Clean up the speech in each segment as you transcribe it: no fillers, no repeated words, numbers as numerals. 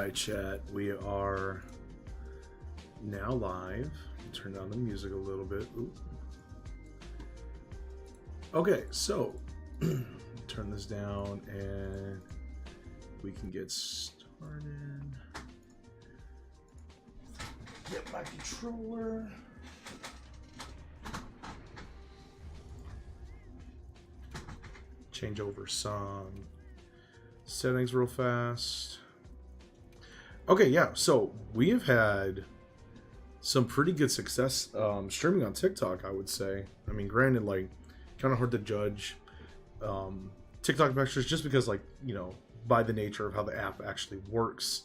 Alright, chat. We are now live. Turn down the music a little bit. Ooh. Okay, so turn this down and we can get started. Get my controller. Change over some settings real fast. Okay, yeah, so we have had some pretty good success streaming on TikTok, I would say. I mean, granted, like, kind of hard to judge TikTok pictures just because, like, you know, by the nature of how the app actually works,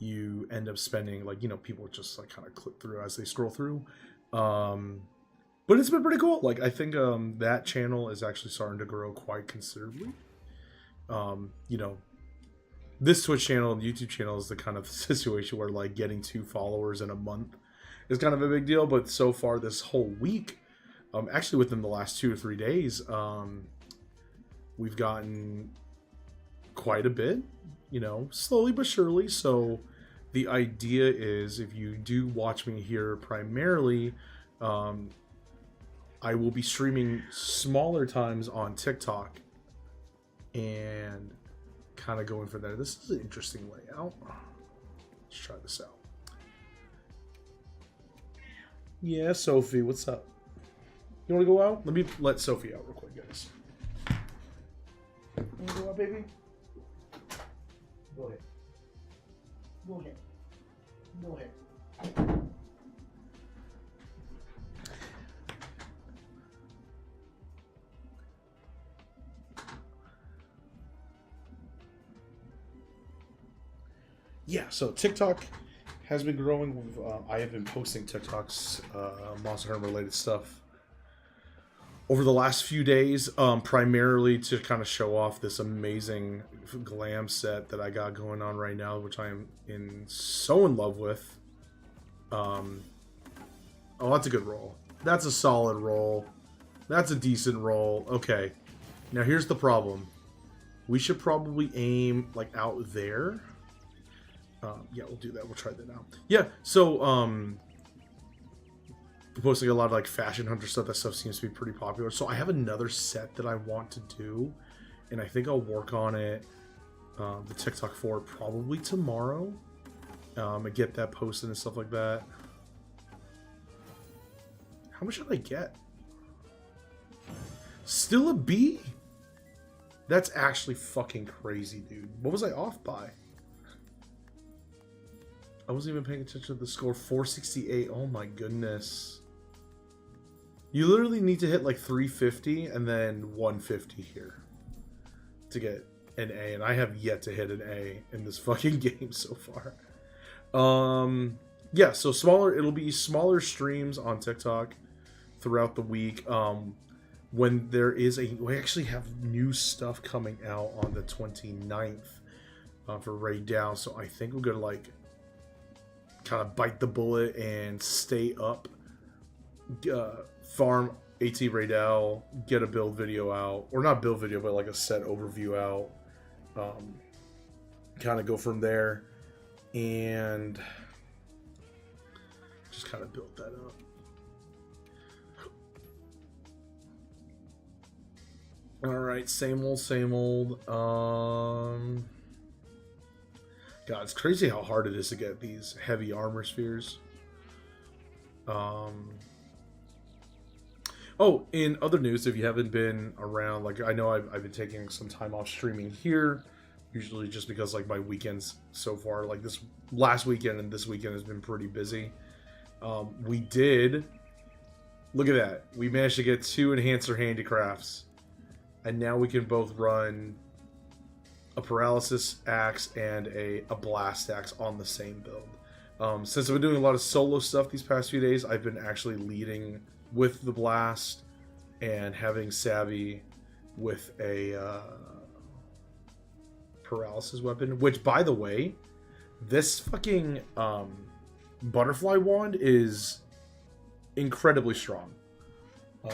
you end up spending, like, you know, people just, like, kind of click through as they scroll through. But it's been pretty cool. Like, I think that channel is actually starting to grow quite considerably. You know, this Twitch channel and YouTube channel is the kind of situation where, like, getting 2 followers in a month is kind of a big deal. But so far this whole week, actually within the last 2 or 3 days, we've gotten quite a bit, you know, slowly but surely. So the idea is, if you do watch me here primarily, I will be streaming smaller times on TikTok and kind of going for that. This is an interesting layout. Let's try this out. Yeah, Sophie, what's up? You want to go out? Let me let Sophie out real quick, guys. You want to go out, baby? Go ahead. Go ahead. Go ahead. Yeah, so TikTok has been growing. I have been posting TikToks, Monster Hunter related stuff over the last few days, primarily to kind of show off this amazing glam set that I got going on right now, which I am so in love with. Oh, that's a good roll. That's a solid roll. That's a decent roll. Okay, now here's the problem. We should probably aim like out there. Yeah, we'll do that. We'll try that out. Yeah, so posting a lot of like fashion hunter stuff. That stuff seems to be pretty popular. So I have another set that I want to do, and I think I'll work on it, the TikTok for probably tomorrow. And get that posted and stuff like that. How much did I get? Still a B? That's actually fucking crazy, dude. What was I off by? I wasn't even paying attention to the score. 468. Oh my goodness. You literally need to hit like 350 and then 150 here to get an A, and I have yet to hit an A in this fucking game so far. Yeah, so it'll be smaller streams on TikTok throughout the week. When there is we actually have new stuff coming out on the 29th for Raid Down, so I think we're gonna like kind of bite the bullet and stay up, farm AT Raydell, get a build video out, or not build video, but like a set overview out, kind of go from there, and just kind of build that up. All right, same old. God, it's crazy how hard it is to get these heavy armor spheres. Oh, in other news, if you haven't been around, like, I know I've been taking some time off streaming here, usually just because, like, my weekends so far, like this last weekend and this weekend has been pretty busy. We did, look at that, we managed to get 2 Enhancer Handicrafts, and now we can both run a Paralysis Axe and a Blast Axe on the same build. Since I've been doing a lot of solo stuff these past few days, I've been actually leading with the Blast and having Sabby with a Paralysis weapon, which, by the way, this fucking Butterfly Wand is incredibly strong.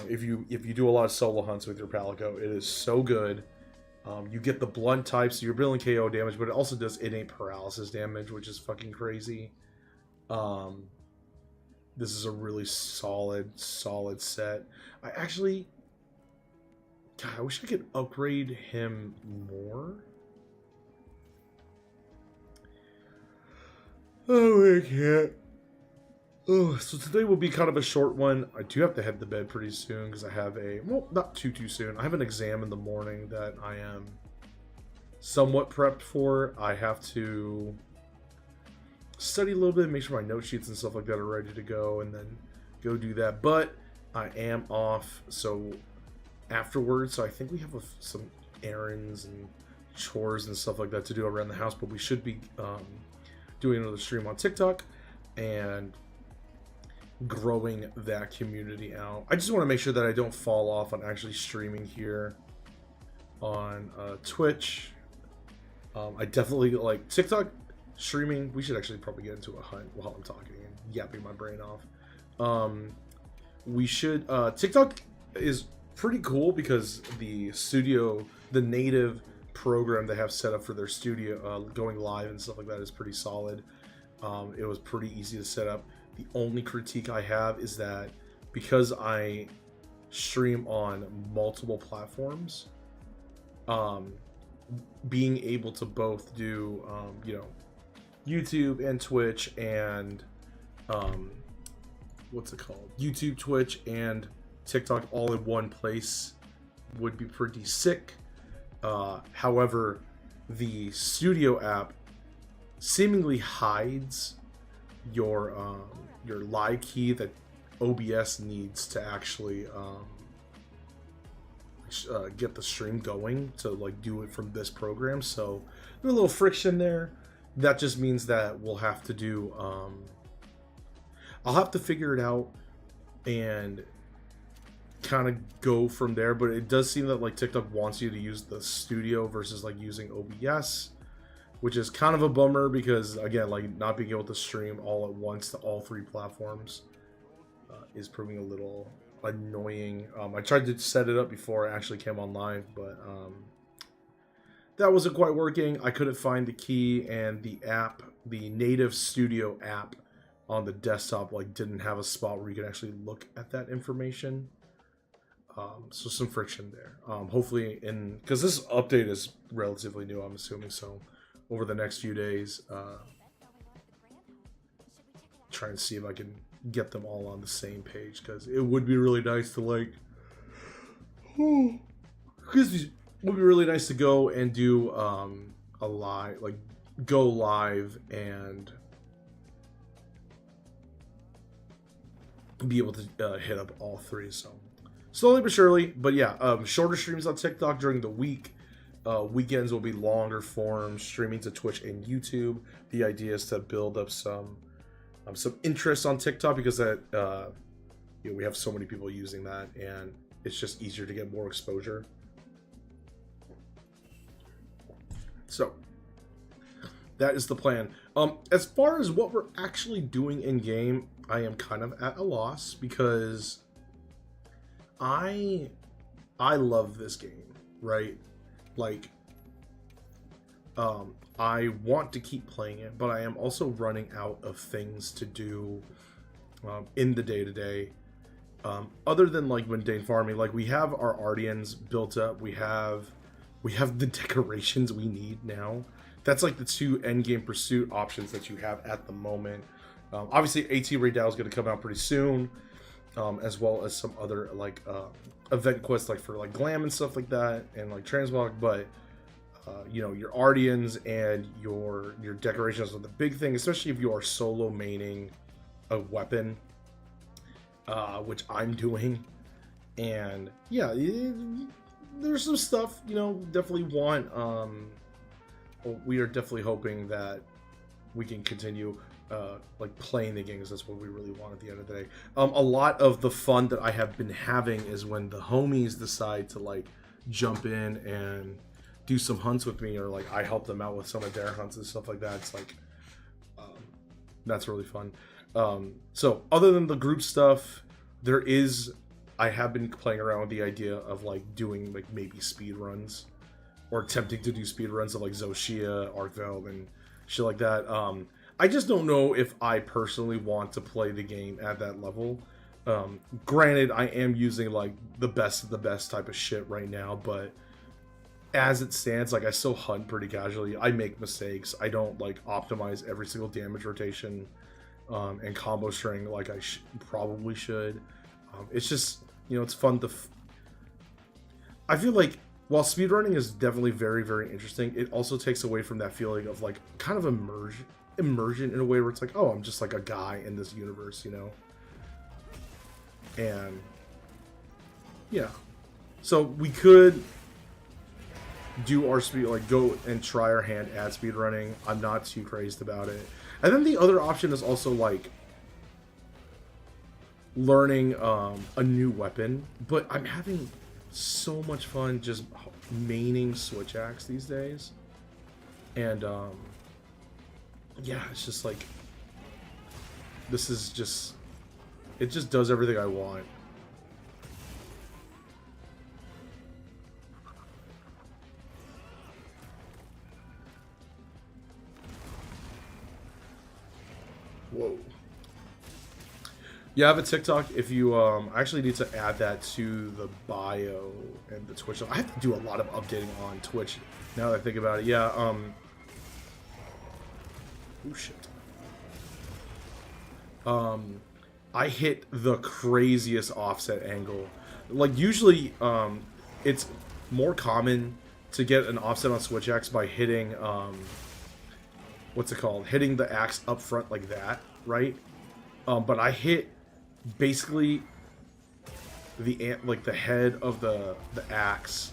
If you do a lot of solo hunts with your Palico, it is so good. You get the blunt type, so you're dealing KO damage, but it also does innate paralysis damage, which is fucking crazy. This is a really solid set. I actually... God, I wish I could upgrade him more. Oh, I can't. Oh, so today will be kind of a short one. I do have to head to bed pretty soon because I have a... Well, not too soon. I have an exam in the morning that I am somewhat prepped for. I have to study a little bit, make sure my note sheets and stuff like that are ready to go, and then go do that. But I am off, so afterwards, so I think we have some errands and chores and stuff like that to do around the house, but we should be doing another stream on TikTok and growing that community out. I just want to make sure that I don't fall off on actually streaming here on Twitch. I definitely like TikTok streaming. We should actually probably get into a hunt while I'm talking and yapping my brain off. We should TikTok is pretty cool because the native program they have set up for their studio going live and stuff like that is pretty solid. It was pretty easy to set up. The only critique I have is that because I stream on multiple platforms, being able to both do YouTube and Twitch and what's it called? YouTube, Twitch, and TikTok all in one place would be pretty sick. However, the Studio app seemingly hides your live key that OBS needs to actually get the stream going to like do it from this program. So there's a little friction there. That just means that we'll have to do I'll have to figure it out and kind of go from there. But it does seem that like TikTok wants you to use the studio versus like using OBS, which is kind of a bummer because again, like not being able to stream all at once to all three platforms is proving a little annoying. I tried to set it up before I actually came on live, but that wasn't quite working. I couldn't find the key, and the app, the native studio app on the desktop, like didn't have a spot where you could actually look at that information. So some friction there. Hopefully, because this update is relatively new, I'm assuming, so over the next few days, try and see if I can get them all on the same page, because it would be really nice to like, because it would be really nice to go and do a live, like go live and be able to hit up all three. So slowly but surely, but yeah, shorter streams on TikTok during the week. Weekends will be longer form streaming to Twitch and YouTube. The idea is to build up some interest on TikTok because that we have so many people using that, and it's just easier to get more exposure. So that is the plan. As far as what we're actually doing in game, I am kind of at a loss because I love this game, right? Like, I want to keep playing it, but I am also running out of things to do in the day-to-day. Other than like mundane farming, like we have our Ardians built up, we have the decorations we need now. That's like the two endgame pursuit options that you have at the moment. Obviously, AT Raydao is going to come out pretty soon, as well as some other like event quests like for like glam and stuff like that, and like transmog. But your Ardians and your decorations are the big thing, especially if you are solo maining a weapon, which I'm doing. And yeah, there's some stuff definitely want. We are definitely hoping that we can continue like playing the games. That's what we really want at the end of the day. A lot of the fun that I have been having is when the homies decide to like jump in and do some hunts with me, or like I help them out with some of their hunts and stuff like that. It's like that's really fun. So other than the group stuff, I have been playing around with the idea of like doing like maybe speed runs or attempting to do speed runs of like Zoshia, Arkveld, and shit like that. I just don't know if I personally want to play the game at that level. Granted, I am using like the best of the best type of shit right now, but as it stands, like I still hunt pretty casually. I make mistakes. I don't like optimize every single damage rotation and combo string like I probably should. It's just, you know, it's fun to. I feel like while speedrunning is definitely very, very interesting, it also takes away from that feeling of like kind of immersion in a way where it's like, oh, I'm just like a guy in this universe, you know? And yeah, so we could do our speed, like go and try our hand at speedrunning. I'm not too crazed about it. And then the other option is also like learning a new weapon, but I'm having so much fun just maining switch axe these days. And yeah, it's just like, this is just, it just does everything I want. Whoa. Yeah, I have a TikTok. If you, I actually need to add that to the bio and the Twitch. I have to do a lot of updating on Twitch now that I think about it. Yeah, oh shit. I hit the craziest offset angle. Like usually, it's more common to get an offset on switch axe by hitting, what's it called? Hitting the axe up front like that, right? But I hit basically the head of the axe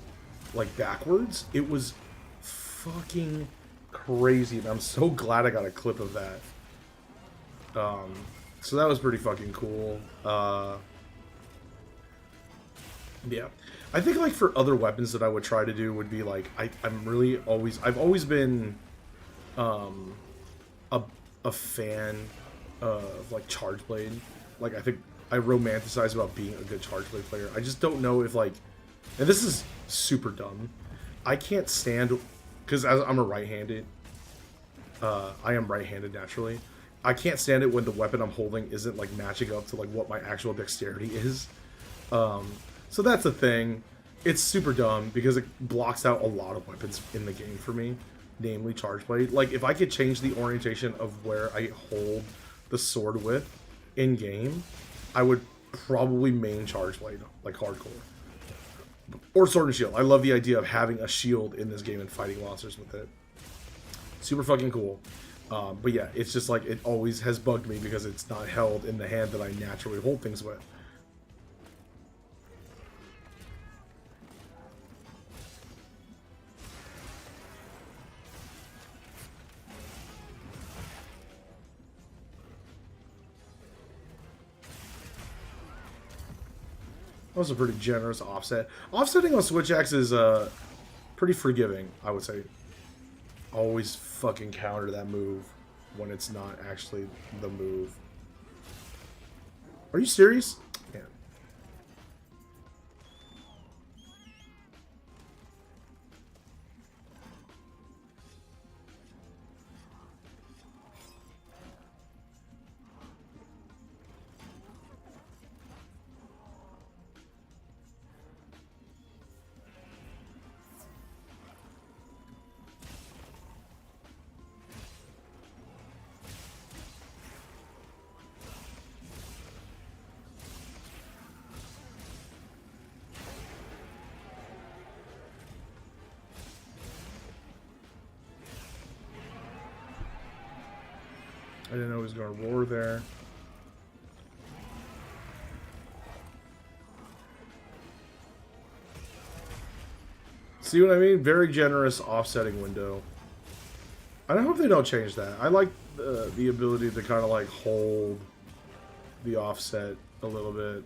like backwards. It was fucking crazy, and I'm so glad I got a clip of that. So that was pretty fucking cool. Yeah, I think like for other weapons that I would try to do would be like I've always been a fan of like Charge Blade. Like I think I romanticize about being a good Charge Blade player. I just don't know if like, and this is super dumb, I can't stand, because as I'm a right-handed, I am right-handed naturally. I can't stand it when the weapon I'm holding isn't like matching up to like what my actual dexterity is. So that's a thing. It's super dumb because it blocks out a lot of weapons in the game for me, namely Charge Blade. Like if I could change the orientation of where I hold the sword with in game, I would probably main Charge Blade like hardcore. Or Sword and Shield. I love the idea of having a shield in this game and fighting monsters with it. Super fucking cool. But yeah, it's just like it always has bugged me because it's not held in the hand that I naturally hold things with. That was a pretty generous offset. Offsetting on switch axe is pretty forgiving, I would say. Always fucking counter that move when it's not actually the move. Are you serious? Yeah. I didn't know he was going to roar there. See what I mean? Very generous offsetting window. I hope they don't change that. I like the ability to kind of like hold the offset a little bit.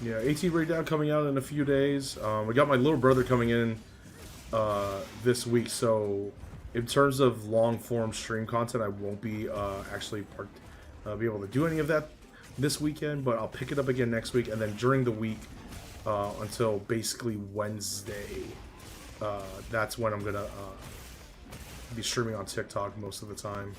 Yeah, AT Breakdown coming out in a few days. We got my little brother coming in this week. So in terms of long form stream content, I won't be actually be able to do any of that this weekend, but I'll pick it up again next week, and then during the week until basically Wednesday, that's when I'm gonna be streaming on TikTok most of the time.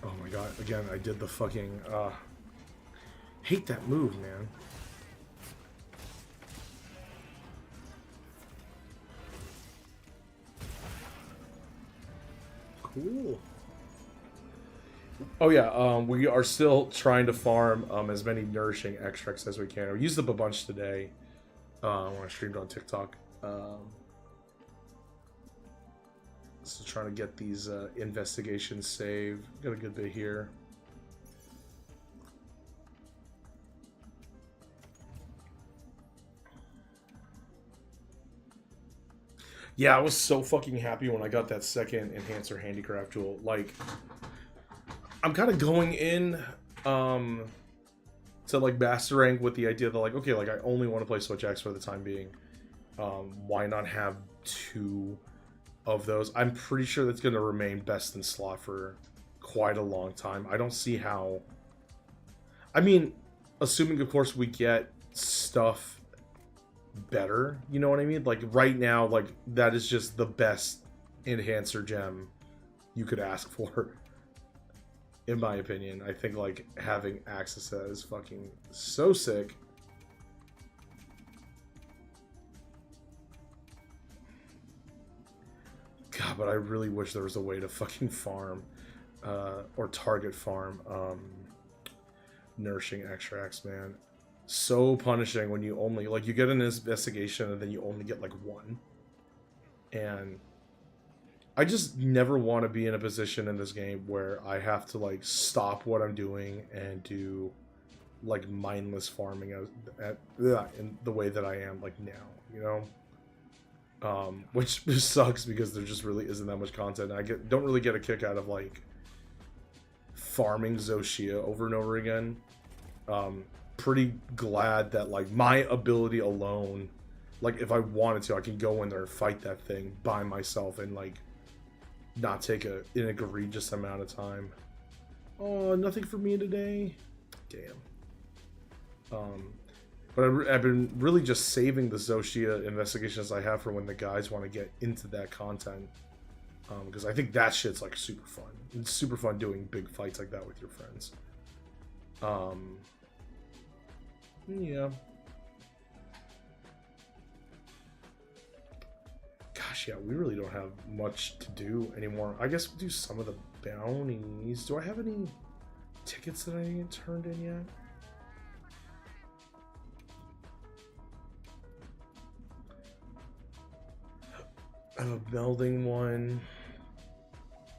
Oh my god, again, I did the fucking, hate that move, man. Cool. Oh yeah, we are still trying to farm as many nourishing extracts as we can. We used up a bunch today when I streamed on TikTok. So trying to get these investigations saved. Got a good bit here. Yeah, I was so fucking happy when I got that second enhancer handicraft tool. Like, I'm kind of going in to like master rank with the idea that like, okay, like I only want to play Switch X for the time being. Why not have two of those? I'm pretty sure that's going to remain best in slot for quite a long time. I don't see how. I mean, assuming of course we get stuff better, you know what I mean? Like right now, like that is just the best enhancer gem you could ask for, in my opinion. I think like having access to that is fucking so sick. God, but I really wish there was a way to fucking farm or target farm nourishing extracts, man. So punishing when you only, like, you get an investigation and then you only get like one. And I just never want to be in a position in this game where I have to like stop what I'm doing and do like mindless farming in the way that I am like now, you know? Which sucks because there just really isn't that much content. I don't really get a kick out of like farming Zoshia over and over again. Pretty glad that like my ability alone, like if I wanted to, I can go in there and fight that thing by myself and like not take an egregious amount of time. Oh, nothing for me today. Damn. But I've been really just saving the Zoshia investigations I have for when the guys want to get into that content. Because I think that shit's like super fun. It's super fun doing big fights like that with your friends. Yeah. Gosh, yeah, we really don't have much to do anymore. I guess we'll do some of the bounties. Do I have any tickets that I ain't turned in yet? I have a melding one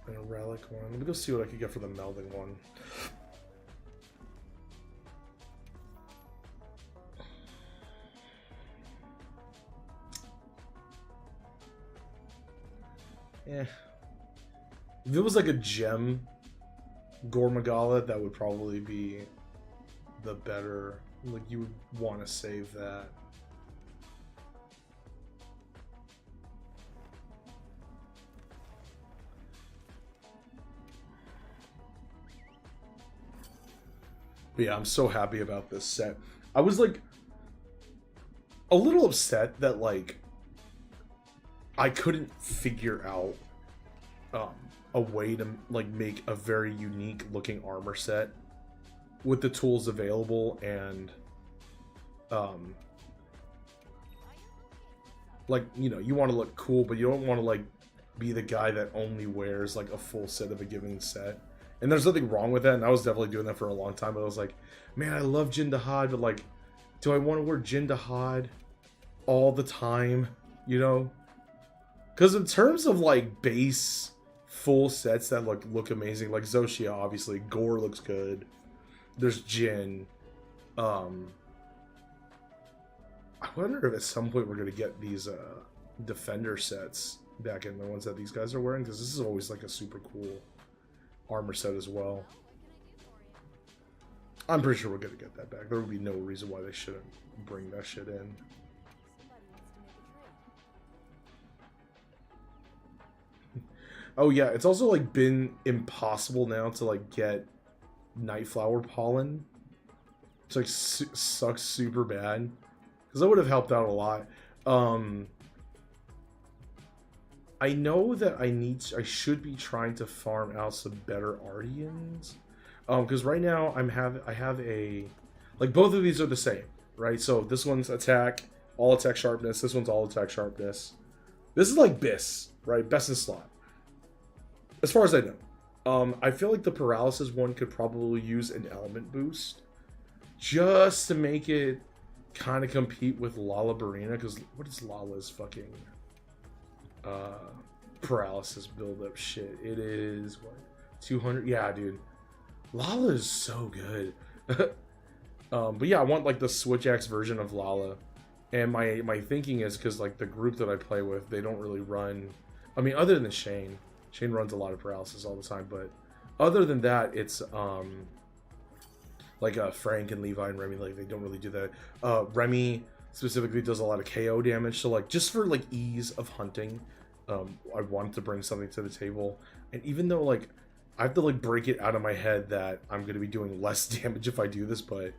and a relic one. Let me go see what I could get for the melding one. Yeah. If it was like a gem Gormagala, that would probably be the better. Like, you would want to save that. But yeah, I'm so happy about this set. I was like a little upset that like I couldn't figure out a way to like make a very unique looking armor set with the tools available, and like, you know, you want to look cool, but you don't want to like be the guy that only wears like a full set of a given set. And there's nothing wrong with that, and I was definitely doing that for a long time, but I was like, man, I love Jindahad, but like, do I want to wear Jindahad all the time, you know? Because in terms of like base full sets that look amazing, like Zoshia, obviously, Gore looks good. There's Jin. Um, I wonder if at some point we're gonna get these defender sets back in, the ones that these guys are wearing, because this is always like a super cool armor set as well. I'm pretty sure we're gonna get that back. There would be no reason why they shouldn't bring that shit in. Oh yeah, it's also like been impossible now to like get Nightflower pollen. It's like sucks super bad, because that would have helped out a lot. I know that I should be trying to farm out some better Ardians. Because right now I have a, like, both of these are the same, right? So this one's all attack sharpness. This one's all attack sharpness. This is like Biss, right? Best in slot, as far as I know. I feel like the paralysis one could probably use an element boost, just to make it kind of compete with Lala Barina. Because what is Lala's fucking paralysis build-up shit? It is what, 200? Yeah, dude. Lala is so good. But yeah, I want like the Switch Axe version of Lala. And my thinking is, because like the group that I play with, they don't really run, I mean, other than Shane runs a lot of paralysis all the time, but other than that, it's like Frank and Levi and Remy, like they don't really do that. Remy specifically does a lot of KO damage, so like just for like ease of hunting, I wanted to bring something to the table. And even though like I have to like break it out of my head that I'm going to be doing less damage if I do this, but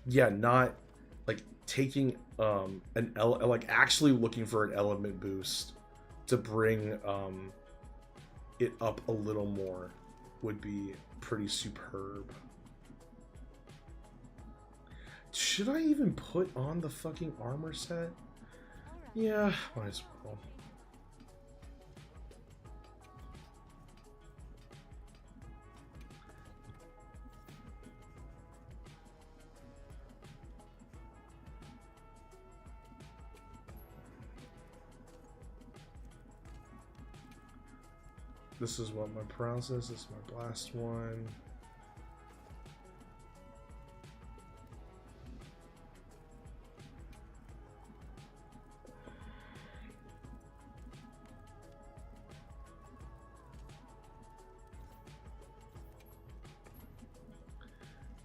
yeah, not like taking like actually looking for an element boost to bring it up a little more would be pretty superb. Should I even put on the fucking armor set? Yeah, might as well. This is what my paralysis, this is my blast one.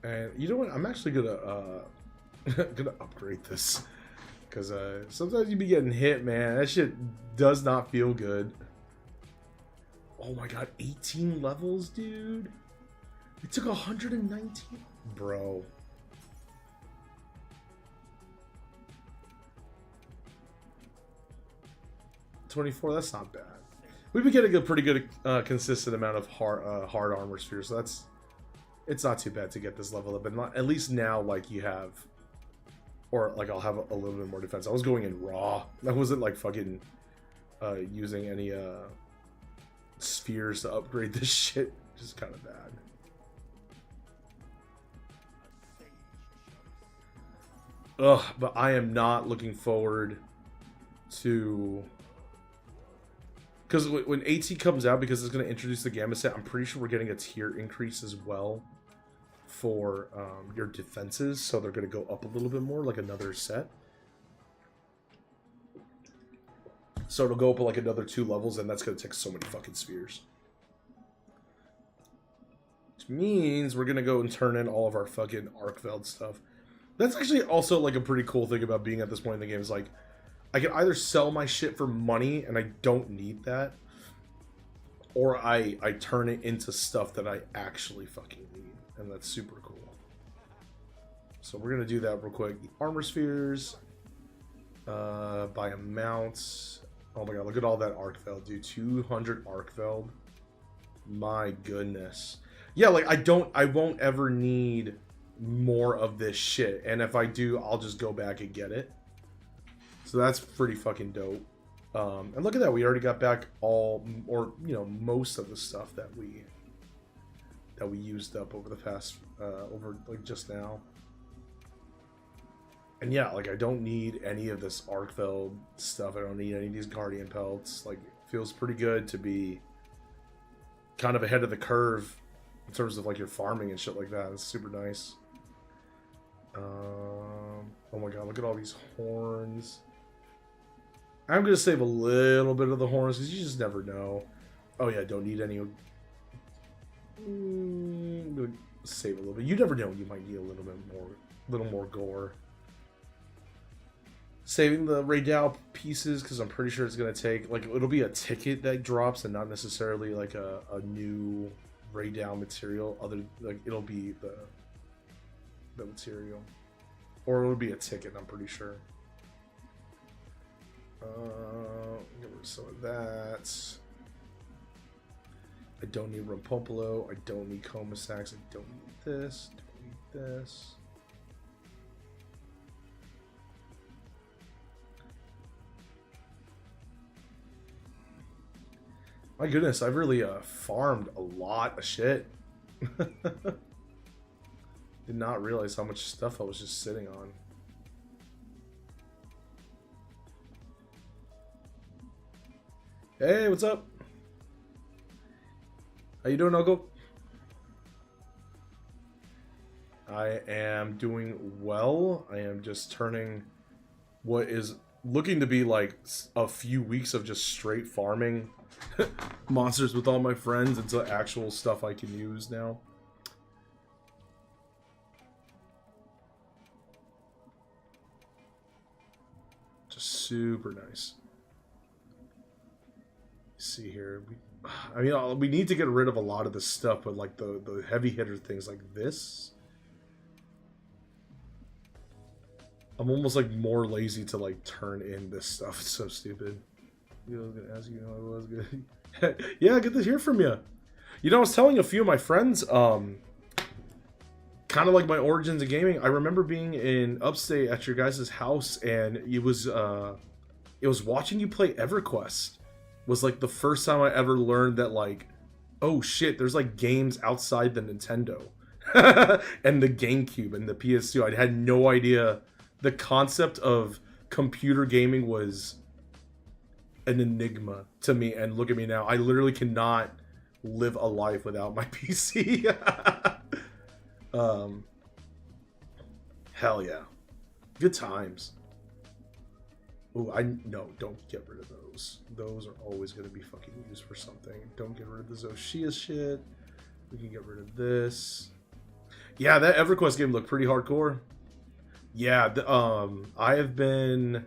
And you know what? I'm actually gonna gonna upgrade this, because sometimes you be getting hit, man. That shit does not feel good. Oh my god, 18 levels, dude. It took 119, bro. $24. That's not bad. We've been getting a pretty good, consistent amount of hard armor spheres. So it's not too bad to get this level up, and at least now, like, you have, or like I'll have a little bit more defense. I was going in raw. I wasn't like fucking using any spheres to upgrade this shit. Just kind of bad. Ugh, but I am not looking forward to, because when AT comes out, because it's going to introduce the Gamma set, I'm pretty sure we're getting a tier increase as well for your defenses, so they're going to go up a little bit more, like another set. So it'll go up like another 2 levels, and that's going to take so many fucking spheres. Which means we're going to go and turn in all of our fucking Arkveld stuff. That's actually also like a pretty cool thing about being at this point in the game, is like, I can either sell my shit for money, and I don't need that, or I turn it into stuff that I actually fucking need, and that's super cool. So we're going to do that real quick. Armor spheres, by amounts. Oh my god, look at all that Arkveld, dude. 200 Arkveld. My goodness. Yeah, like I won't ever need more of this shit, and if I do, I'll just go back and get it. So that's pretty fucking dope. And look at that, we already got back all, or you know, most of the stuff that we used up over the past over like just now. And yeah, like I don't need any of this Arkveld stuff. I don't need any of these Guardian pelts. Like, it feels pretty good to be kind of ahead of the curve in terms of like your farming and shit like that. It's super nice. Oh my god, look at all these horns. I'm gonna save a little bit of the horns because you just never know. Oh yeah, don't need any. Save a little bit. You never know. You might need a little more gore. Saving the Raydal pieces because I'm pretty sure it's gonna take like it'll be a ticket that drops and not necessarily like a new Raydal material. It'll be the material, or it'll be a ticket. I'm pretty sure. Get rid of some of that. I don't need Rumpumpolo. I don't need Comasax. I don't need this. Don't need this. My goodness, I've really farmed a lot of shit. Did not realize how much stuff I was just sitting on. Hey, what's up? How you doing, Uncle? I am doing well. I am just turning what is looking to be like a few weeks of just straight farming monsters with all my friends into actual stuff I can use now. Just super nice. See here, we need to get rid of a lot of the stuff, but like the heavy hitter things like this, I'm almost like more lazy to like turn in this stuff. It's so stupid. I was gonna ask you how it was good. Yeah, good to hear from you. You know, I was telling a few of my friends, kind of like my origins in gaming. I remember being in upstate at your guys' house, and it was watching you play EverQuest. Was like the first time I ever learned that like, oh shit, there's like games outside the Nintendo and the GameCube and the PS2. I had no idea the concept of computer gaming was an enigma to me. And look at me now. I literally cannot live a life without my PC. Hell yeah. Good times. Oh, no, don't get rid of those. Those are always going to be fucking used for something. Don't get rid of the Zoshia shit. We can get rid of this. Yeah, that EverQuest game looked pretty hardcore. Yeah, I have been...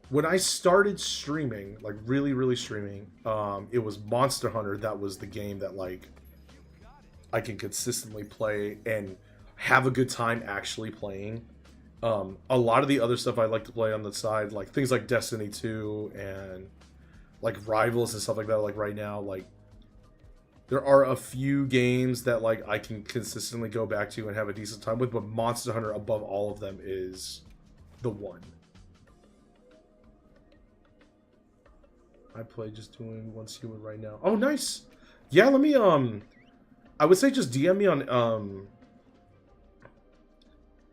When I started streaming, like really streaming, it was Monster Hunter that was the game that like I can consistently play and have a good time actually playing. A lot of the other stuff I like to play on the side, like things like Destiny 2 and like Rivals and stuff like that, like right now, like there are a few games that like I can consistently go back to and have a decent time with, but Monster Hunter above all of them is the one. I play just doing one human right now. Oh, nice. Yeah, let me I would say just DM me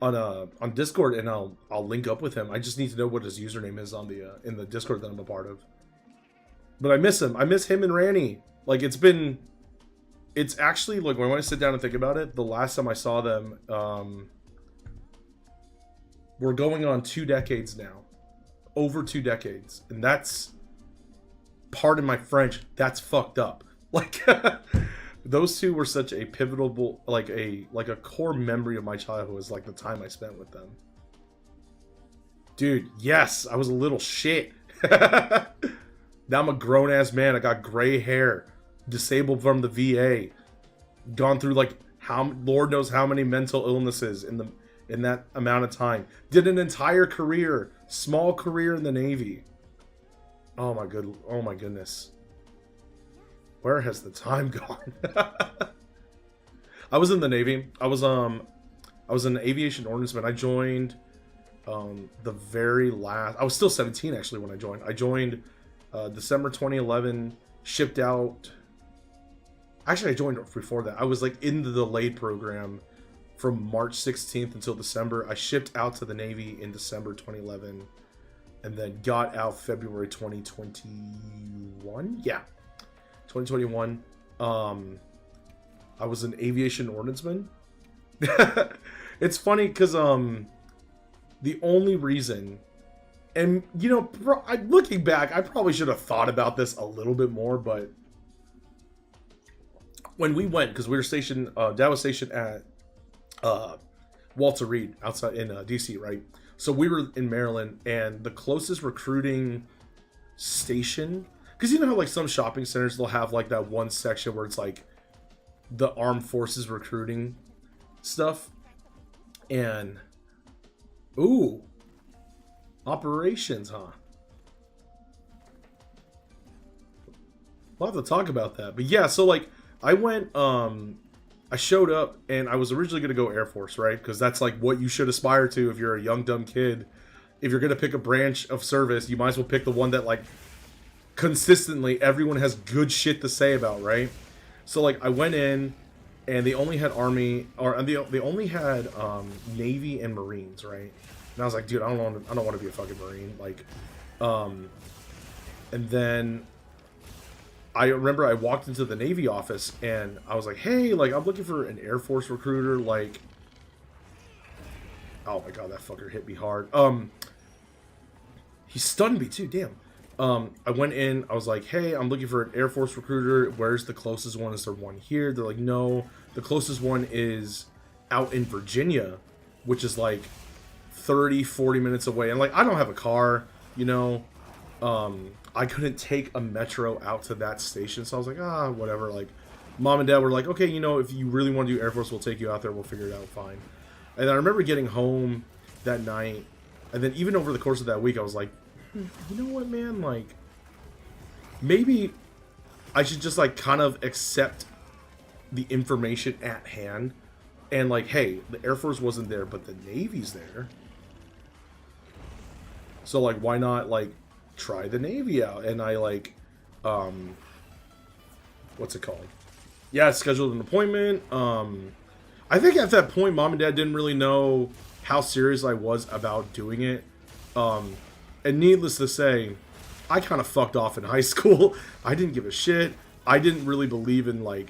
on Discord, and I'll link up with him. I just need to know what his username is on the in the Discord that I'm a part of. But I miss him. I miss him and Ranny. Like it's actually like when I sit down and think about it, the last time I saw them, we're going on 2 decades now, over 2 decades, and that's, pardon my French, that's fucked up. Like. Those two were such a pivotal, like a core memory of my childhood was like the time I spent with them. Dude, yes, I was a little shit. Now I'm a grown-ass man. I got gray hair, disabled from the VA, gone through like Lord knows how many mental illnesses in that amount of time. Did an entire career, small career in the Navy. Oh my goodness. Where has the time gone? I was in the Navy. I was an aviation ordnanceman. I joined the very last... I was still 17 actually when I joined. I joined December 2011, shipped out... Actually, I joined before that. I was like in the delayed program from March 16th until December. I shipped out to the Navy in December 2011 and then got out February 2021. 2021. I was an aviation ordnanceman. It's funny because the only reason, and you know, looking back, I probably should have thought about this a little bit more, but when we went, because we were stationed, Dad was stationed at Walter Reed outside in DC, right? So we were in Maryland, and the closest recruiting station, because you know how like some shopping centers they'll have like that one section where it's like the armed forces recruiting stuff, and ooh, operations, huh? We'll have to talk about that. But yeah, so like I went, I showed up, and I was originally going to go Air Force, right? Because that's like what you should aspire to if you're a young, dumb kid. If you're going to pick a branch of service, you might as well pick the one that like consistently everyone has good shit to say about, right? So like I went in, and they only had Army, or they only had Navy and Marines, right? And I was like, dude, I don't want to be a fucking Marine, like, and then I remember I walked into the Navy office, and I was like, hey, like, I'm looking for an Air Force recruiter, like, oh my god, that fucker hit me hard. He stunned me too, damn. I went in, I was like, hey, I'm looking for an Air Force recruiter, where's the closest one? Is there one here? They're like, no, the closest one is out in Virginia, which is like 30-40 minutes away. And like, I don't have a car, you know, I couldn't take a metro out to that station, so I was like, whatever. Like, Mom and Dad were like, okay, you know, if you really want to do Air Force, we'll take you out there, we'll figure it out, fine. And I remember getting home that night, and then even over the course of that week, I was like, you know what, man, like, maybe I should just, like, kind of accept the information at hand, and, like, hey, the Air Force wasn't there, but the Navy's there. So, like, why not, like, try the Navy out? And I, like, what's it called? Yeah, I scheduled an appointment. I think at that point, Mom and Dad didn't really know how serious I was about doing it. And needless to say, I kind of fucked off in high school. I didn't give a shit. I didn't really believe in, like,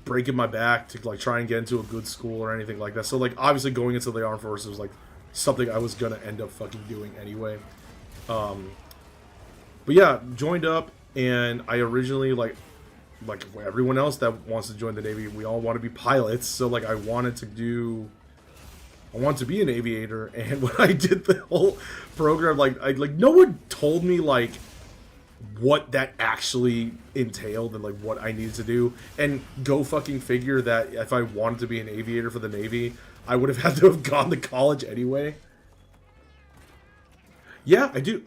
breaking my back to, like, try and get into a good school or anything like that. So, like, obviously going into the armed forces was, like, something I was gonna end up fucking doing anyway. But yeah, joined up, and I originally, like everyone else that wants to join the Navy, we all want to be pilots. So, like, I wanted to be an aviator, and when I did the whole program, like, no one told me, like, what that actually entailed and, like, what I needed to do. And go fucking figure that if I wanted to be an aviator for the Navy, I would have had to have gone to college anyway. Yeah, I do.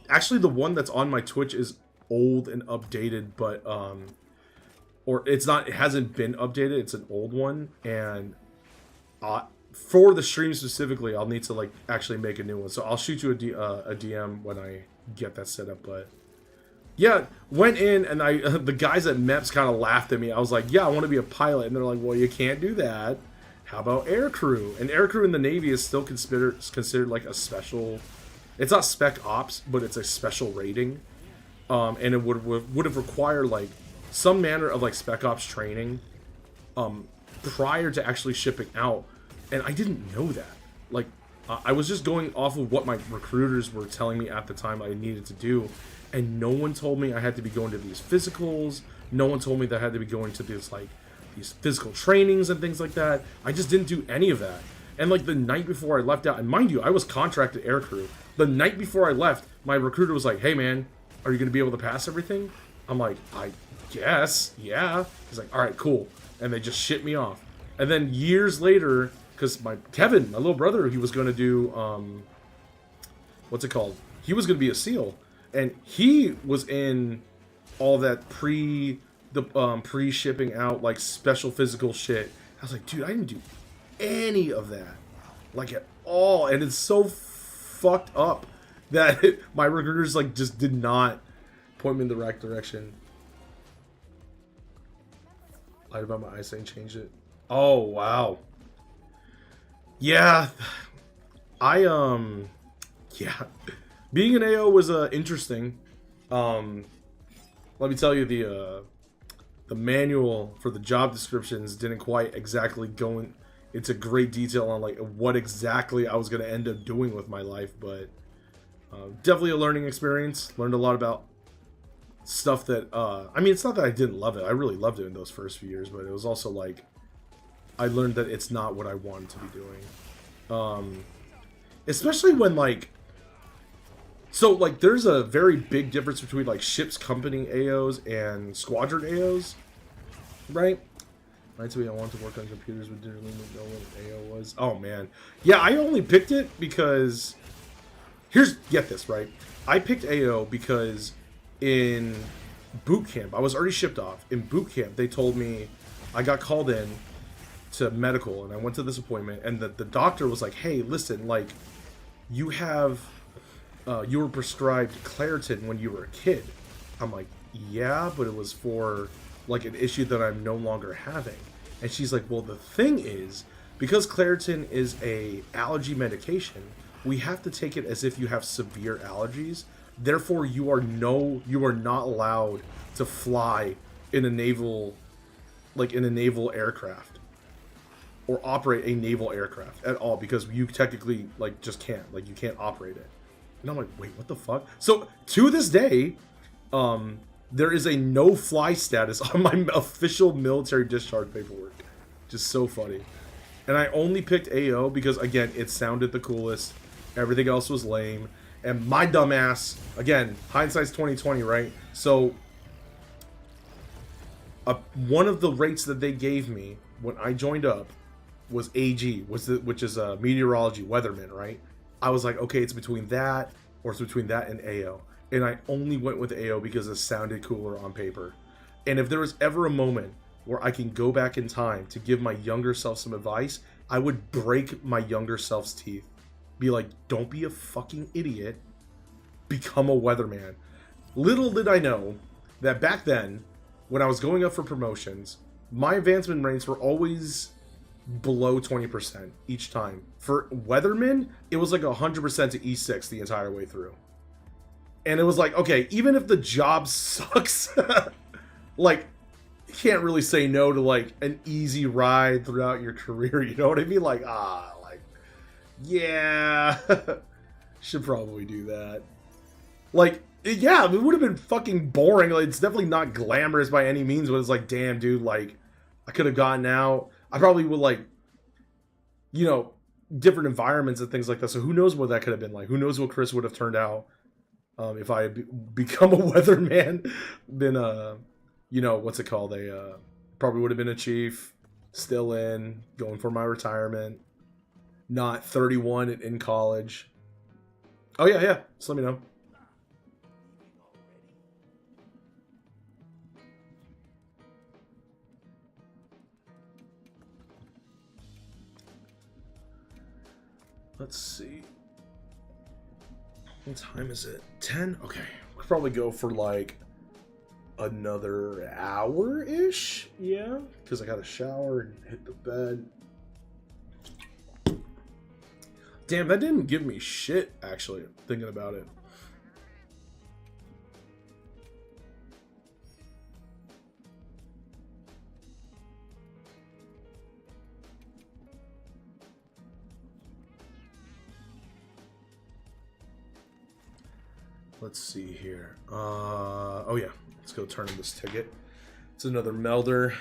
Actually, the one that's on my Twitch is old and updated, but, or it's not, it hasn't been updated, it's an old one, and, for the stream specifically, I'll need to, like, actually make a new one. So I'll shoot you a DM when I get that set up. But yeah, went in, and the guys at MEPS kind of laughed at me. I was like, yeah, I want to be a pilot. And they're like, well, you can't do that. How about aircrew? And aircrew in the Navy is still considered like a special, it's not spec ops, but it's a special rating. And it would have required, like, some manner of, like, spec ops training prior to actually shipping out. And I didn't know that. Like, I was just going off of what my recruiters were telling me at the time I needed to do. And no one told me I had to be going to these physicals. No one told me that I had to be going to these, like, these physical trainings and things like that. I just didn't do any of that. And, like, the night before I left out, and mind you, I was contracted aircrew. The night before I left, my recruiter was like, hey, man, are you going to be able to pass everything? I'm like, I guess, yeah. He's like, all right, cool. And they just shipped me off. And then years later, because Kevin, my little brother, he was going to do, what's it called? He was going to be a SEAL. And he was in all that pre-shipping out, like, special physical shit. I was like, dude, I didn't do any of that. Like, at all. And it's so fucked up that my recruiters, like, just did not point me in the right direction. Lied about my eyesight and changed it. Oh, wow. Yeah, yeah, being an AO was interesting. Let me tell you, the manual for the job descriptions didn't quite exactly go into great detail on like what exactly I was going to end up doing with my life, but definitely a learning experience. Learned a lot about stuff that I mean, it's not that I didn't love it. I really loved it in those first few years, but it was also like I learned that it's not what I wanted to be doing. Especially when like, so like there's a very big difference between like ship's company AOs and squadron AOs, right? Right, so I want to work on computers with didn't know what AO was. Oh man, yeah, I only picked it because get this right. I picked AO because in boot camp I was already shipped off. In boot camp they told me I got called in to medical and I went to this appointment and the doctor was like, hey, listen, like you have you were prescribed Claritin when you were a kid. I'm like, yeah, but it was for like an issue that I'm no longer having. And she's like, well, the thing is, because Claritin is a allergy medication, we have to take it as if you have severe allergies. Therefore, you are not allowed to fly in a naval aircraft or operate a naval aircraft at all, because you technically like just can't, like you can't operate it. And I'm like, wait, what the fuck? So to this day, there is a no-fly status on my official military discharge paperwork. Just so funny. And I only picked AO because, again, it sounded the coolest. Everything else was lame. And my dumbass, again, hindsight's 2020, right? So one of the rates that they gave me when I joined up was AG, which is a meteorology weatherman, right? I was like, okay, it's between that or it's between that and AO. And I only went with AO because it sounded cooler on paper. And if there was ever a moment where I can go back in time to give my younger self some advice, I would break my younger self's teeth. Be like, don't be a fucking idiot. Become a weatherman. Little did I know that back then, when I was going up for promotions, my advancement rates were always below 20% each time. For weathermen, it was like 100% to E6 the entire way through. And it was like, okay, even if the job sucks, like, you can't really say no to, like, an easy ride throughout your career, you know what I mean? Like, yeah, should probably do that. Like, yeah, it would have been fucking boring. Like, it's definitely not glamorous by any means, but it's like, damn, dude, like, I could have gotten out. I probably would, like, you know, different environments and things like that. So who knows what that could have been like? Who knows what Chris would have turned out if I had become a weatherman, been a, you know, what's it called? Probably would have been a chief, still going for my retirement, not 31 and in college. Oh, yeah. Just let me know. Let's see. What time is it? 10? Okay. We'll probably go for like another hour-ish. Yeah. Because I got to shower and hit the bed. Damn, that didn't give me shit, actually, thinking about it. Let's see here. Oh yeah, let's go turn in this ticket. It's another melder.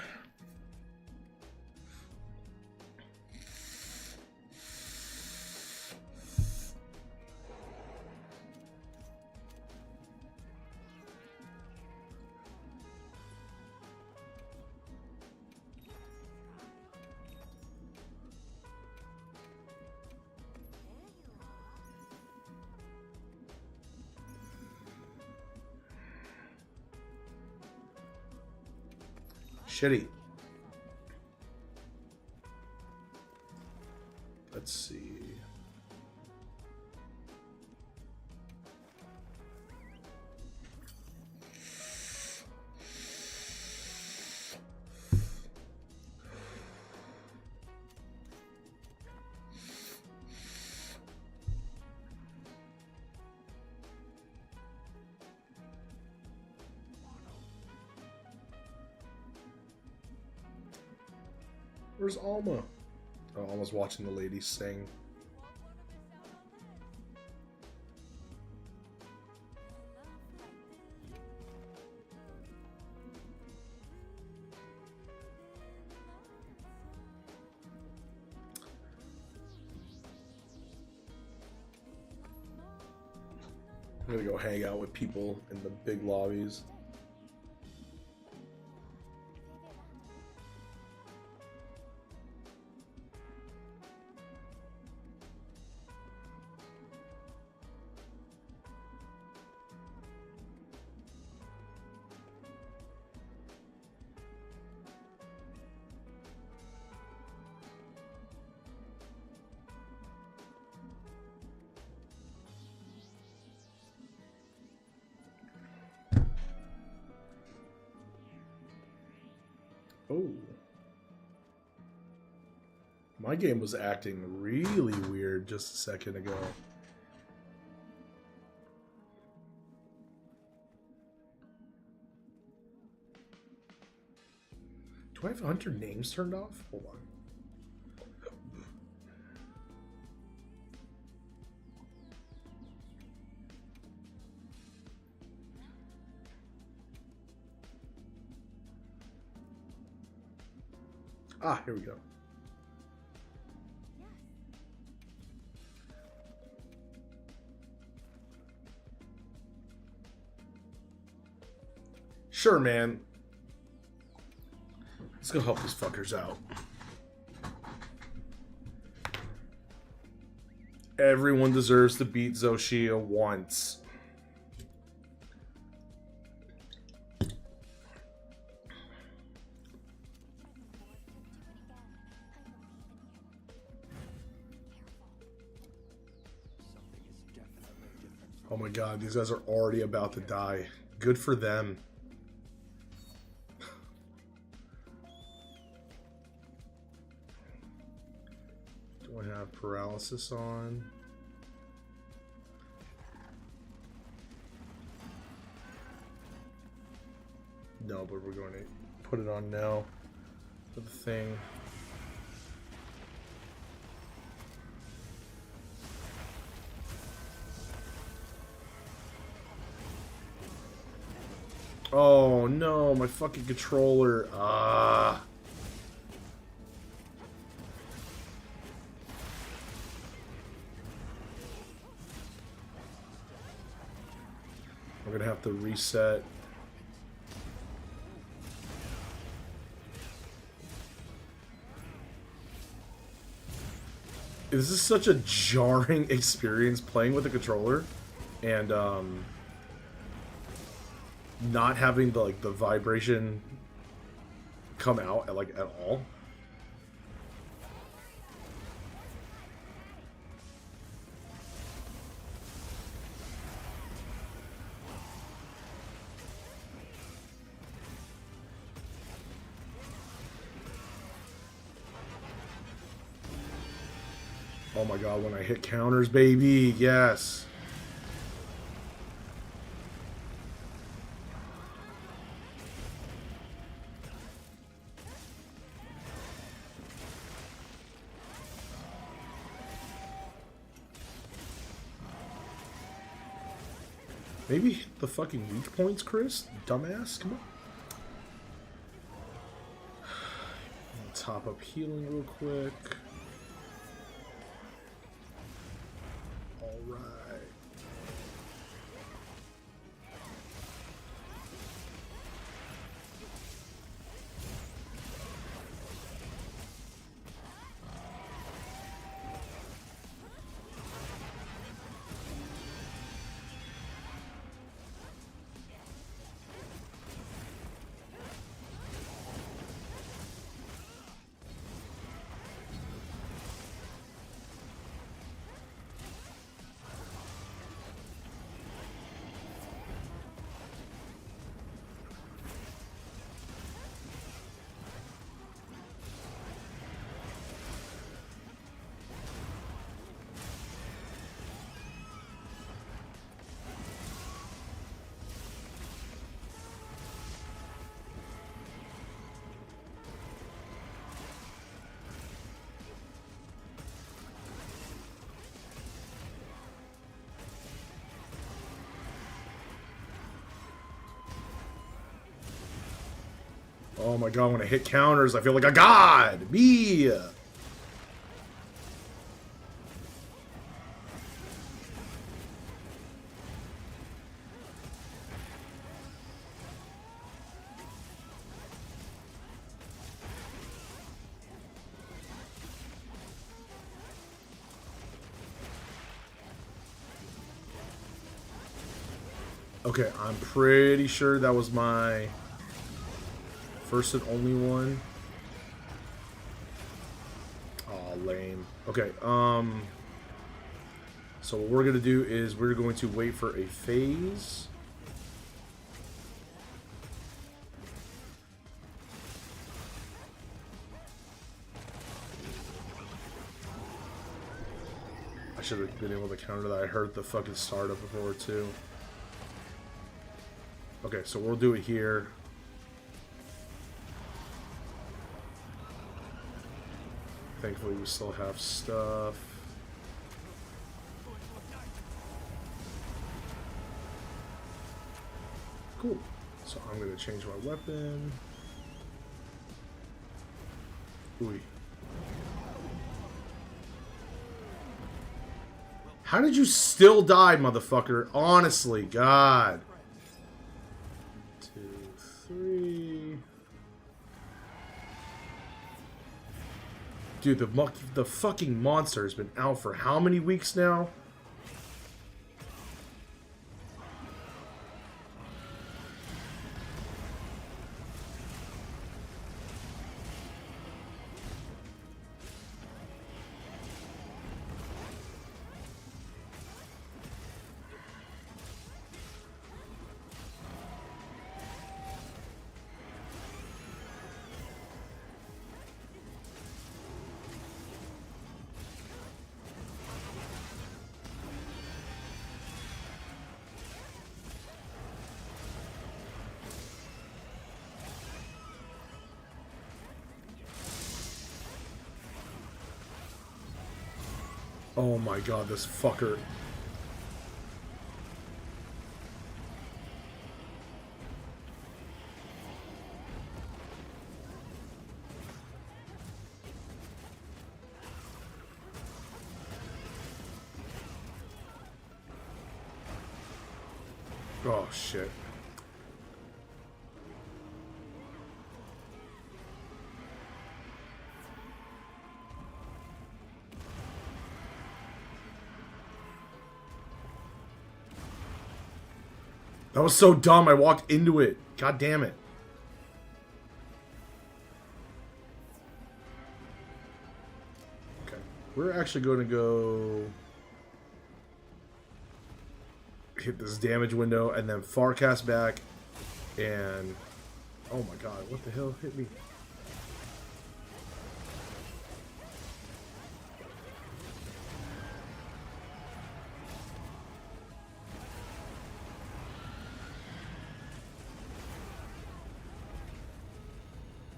Shitty. Let's see. Where's Alma? Oh, Alma's watching the ladies sing. I'm gonna go hang out with people in the big lobbies. Oh. My game was acting really weird just a second ago. Do I have Hunter names turned off? Hold on. Ah, here we go. Sure, man. Let's go help these fuckers out. Everyone deserves to beat Zoshia once. Oh my god, these guys are already about to die. Good for them. Do I have paralysis on? No, but we're going to put it on now for the thing. Oh no, my fucking controller. Ah. I'm gonna have to reset. This is such a jarring experience playing with a controller and not having the the vibration come out at all. Oh my god, when I hit counters, baby, yes. Maybe hit the fucking weak points, Chris? Dumbass, come on. Top up healing real quick. Alright. Oh my god, when I hit counters, I feel like a god! Me! Okay, I'm pretty sure that was my first and only one. Aw, lame. Okay, so what we're gonna do is we're going to wait for a phase. I should have been able to counter that. I heard the fucking startup before too. Okay, so we'll do it here. Thankfully, we still have stuff. Cool. So I'm going to change my weapon. Ooh. How did you still die, motherfucker? Honestly, God. 2, 3. Dude, the fucking monster has been out for how many weeks now? Oh my god, this fucker. Oh shit. That was so dumb, I walked into it. God damn it. Okay. We're actually going to go hit this damage window and then Farcast back and... Oh my god, what the hell hit me?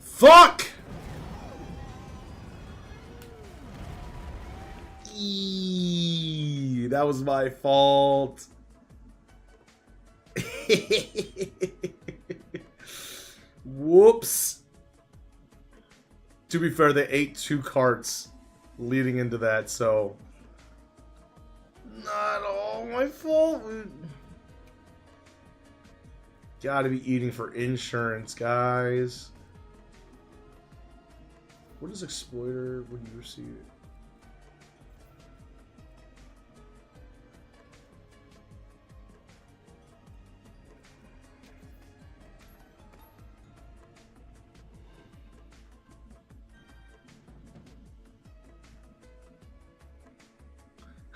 Fuck! Eee, that was my fault. Whoops. To be fair, they ate 2 carts leading into that, so... Not all my fault. Gotta be eating for insurance, guys. What is Exploiter when you receive it?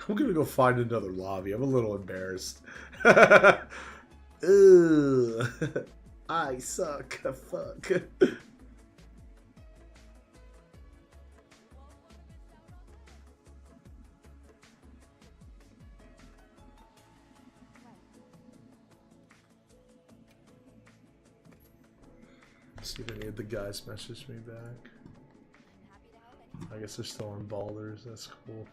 I'm gonna go find another lobby. I'm a little embarrassed. Ugh. I suck. Fuck. See if any of the guys messaged me back. I guess they're still on Baldur's. That's cool.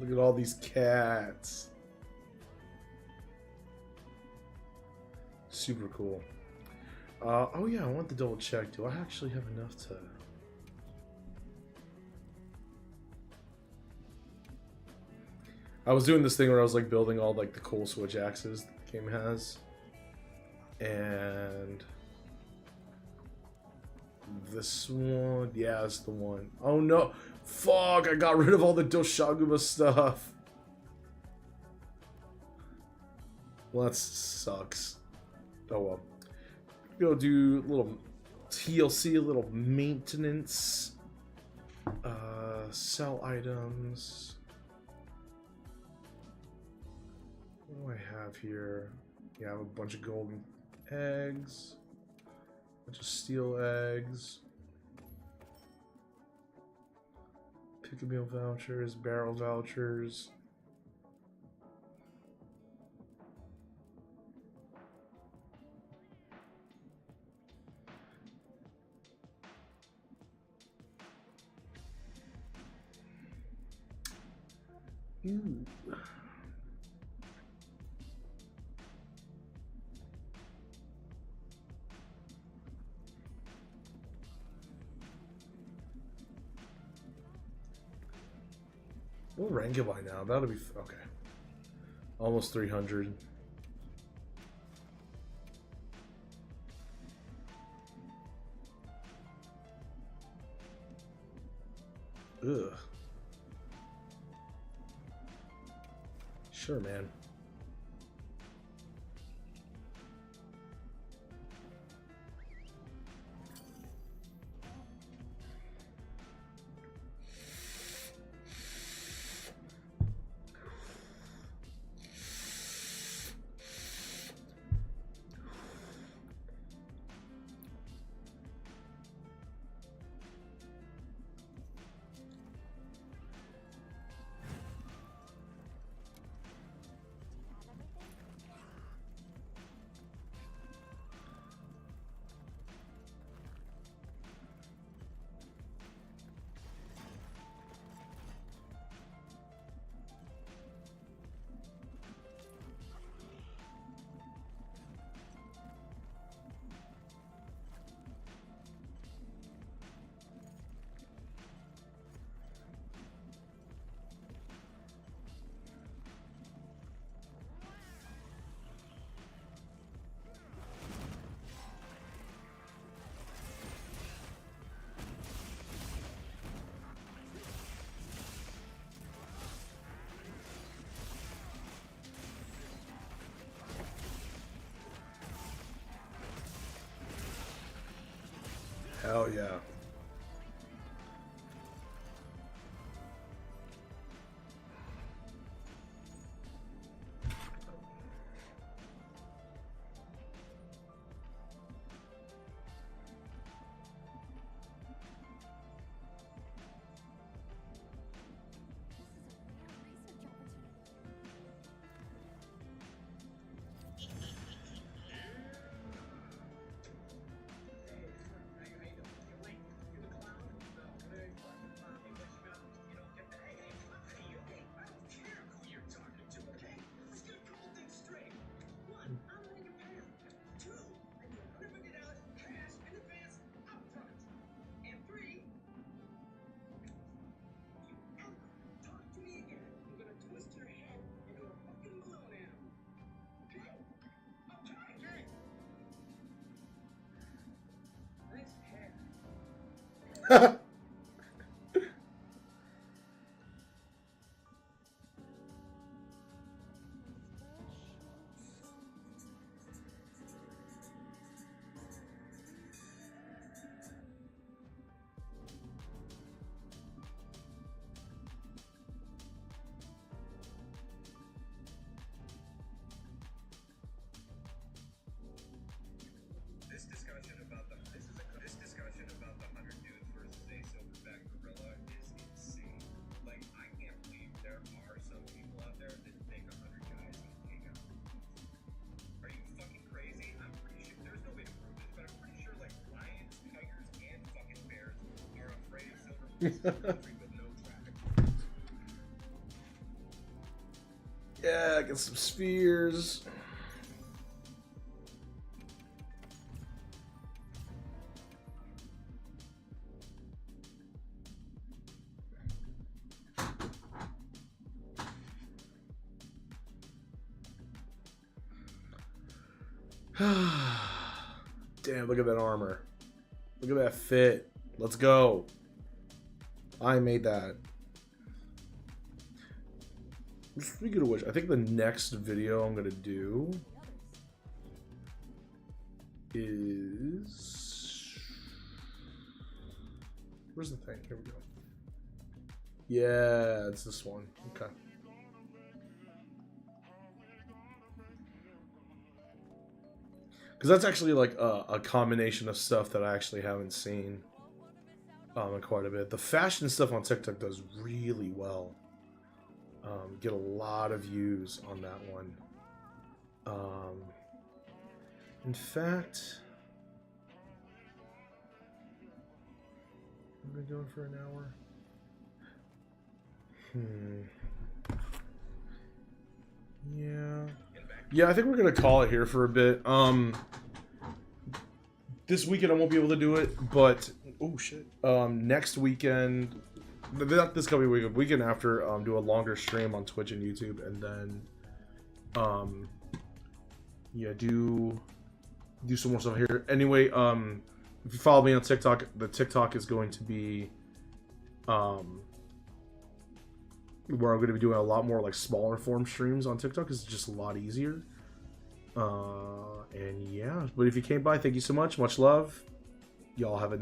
Look at all these cats. Super cool. Oh yeah, I want to double check. Do I actually have enough to... I was doing this thing where I was like building all like the cool switch axes the game has. And... this one... yeah, that's the one. Oh no! Fuck! I got rid of all the Doshaguma stuff! Well, that sucks. Oh well. Go do a little TLC, a little maintenance. Sell items. What do I have here? Yeah, I have a bunch of golden eggs. A bunch of steel eggs. Pick-a-meal vouchers, barrel vouchers. Ooh. What rank am I now? That'll be okay. Almost 300. Ugh. Sure, man. Hell yeah. get some spheres. Damn, look at that armor. Look at that fit. Let's go. I made that. Speaking of which, I think the next video I'm going to do is... Where's the thing? Here we go. Yeah, it's this one. Okay. Because that's actually like a combination of stuff that I actually haven't seen in quite a bit. The fashion stuff on TikTok does really well. Get a lot of views on that one. In fact, I've been going for an hour. Yeah, I think we're gonna call it here for a bit. This weekend I won't be able to do it, but oh shit. Next weekend, not this coming weekend, weekend after, do a longer stream on Twitch and YouTube, and then yeah, do some more stuff here. Anyway, if you follow me on TikTok, the TikTok is going to be where I'm going to be doing a lot more like smaller form streams on TikTok. It's just a lot easier. And yeah, but if you came by, thank you so much. Much love. Y'all have a nice